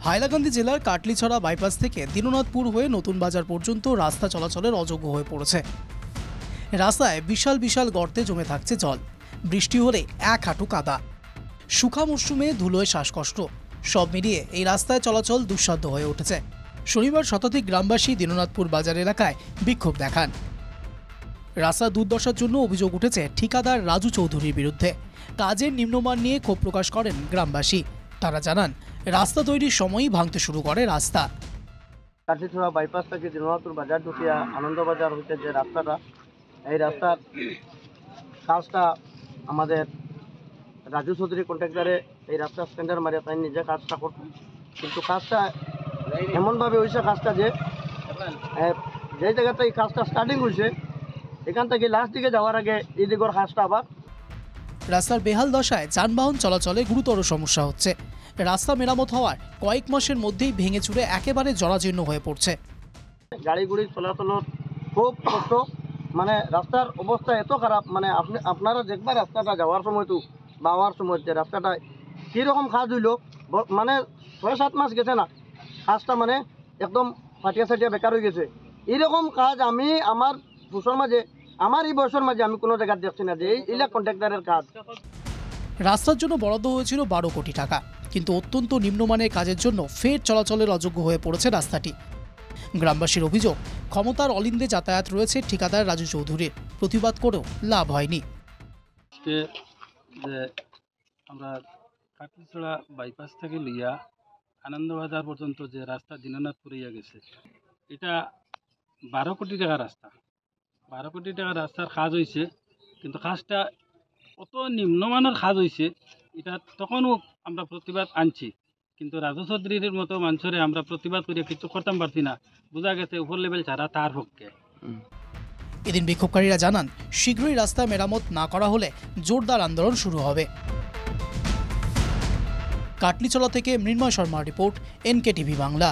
হাইলাকান্দি জেলার কাটলিছড়া বাইপাস থেকে দীননাথপুর হয়ে নতুন বাজার পর্যন্ত রাস্তা চলাচলের অযোগ্য হয়ে পড়েছে। রাস্তায় বিশাল বিশাল গর্তে জমে থাকছে জল, বৃষ্টি হলে এক হাঁটু কাদা, শুখা মরশুমে ধুলোয় শ্বাসকষ্ট, সব মিলিয়ে এই রাস্তায় চলাচল দুঃসাধ্য হয়ে উঠেছে। শনিবার শতাধিক গ্রামবাসী দীননাথপুর বাজার এলাকায় বিক্ষোভ দেখান। রাস্তা দুর্দশার জন্য অভিযোগ উঠেছে ঠিকাদার রাজু চৌধুরীর বিরুদ্ধে। কাজের নিম্নমান নিয়ে ক্ষোভ প্রকাশ করেন গ্রামবাসী। তারা জানান, রাস্তা তৈরির সময়ই ভাঙতে শুরু করে রাস্তা। কাটলিছড়া বাইপাস থেকে দীননাথপুর বাজার ঢুকিয়া আনন্দবাজার হইতে যে রাস্তাটা, এই রাস্তার কাজটা আমাদের রাজু চৌধুরী কন্ট্রাক্টারে এই রাস্তা স্ট্যান্ডার মারিয়া তাই নিজে কাজটা করত, কিন্তু কাজটা এমনভাবে হয়েছে কাজটা যে জায়গাতে এই কাজটা স্টার্টিং হয়েছে এখান থেকে লাস্ট দিকে যাওয়ার আগে এই দিকের কাজটা আবার। রাস্তার বেহাল দশায় যানবাহন চলাচলে গুরুতর সমস্যা হচ্ছে। রাস্তা মেরামত হওয়ার কয়েক মাসের মধ্যেই ভেঙে চুরে একেবারে জরাজীর্ণ হয়ে পড়ছে। গাড়ি গুড়ি চলাচলের খুব কষ্ট, মানে রাস্তার অবস্থা এত খারাপ, মানে আপনারা দেখবা রাস্তাটা যাওয়ার সময় তো বাওয়ার সময় যে রাস্তাটা কীরকম কাজ হইল, মানে 6-7 মাস গেছে না কাজটা, মানে একদম ফাটিয়া সাটিয়া বেকার হয়ে গেছে। এরকম কাজ আমি আমার বছর মাঝে, আমার এই বয়সের মাঝে আমি কোনো জায়গায় দেখছি না যে এইলা কন্ট্রাক্টারের কাজ। রাস্তার জন্য বরাদ্দ হয়েছিল 12 কোটি টাকা, কিন্তু অত্যন্ত নিম্নমানের কাজের জন্য ফের চলাচলের অযোগ্য হয়ে পড়েছে রাস্তাটি। গ্রামবাসীর অভিযোগ, ক্ষমতার অলিন্দে যাতায়াত রয়েছে ঠিকাদার রাজু চৌধুরীর, প্রতিবাদ করেও লাভ হয়নি। আমরা কাটলিছড়া বাইপাস থেকে লইয়া আনন্দবাজার পর্যন্ত যে রাস্তা দীননাথপুর হইয়া গেছে, এটা 12 কোটি টাকার রাস্তা। 12 কোটি টাকার রাস্তার কাজ হয়েছে, কিন্তু কাজটা অত নিম্নমানের কাজ হয়েছে, এটা তখনও আমরা প্রতিবাদ আনছি, কিন্তু রাজু চৌধুরীর মতো মানুষের আমরা প্রতিবাদ করিয়া কিছু করতাম পারছি না। বোঝা গেছে উপর লেভেল ছাড়া তার পক্ষে। এদিন বিক্ষোভকারীরা জানান, শীঘ্রই রাস্তা মেরামত না করা হলে জোরদার আন্দোলন শুরু হবে। কাটলিছড়া থেকে মৃন্ময় শর্মার রিপোর্ট, NK TV বাংলা।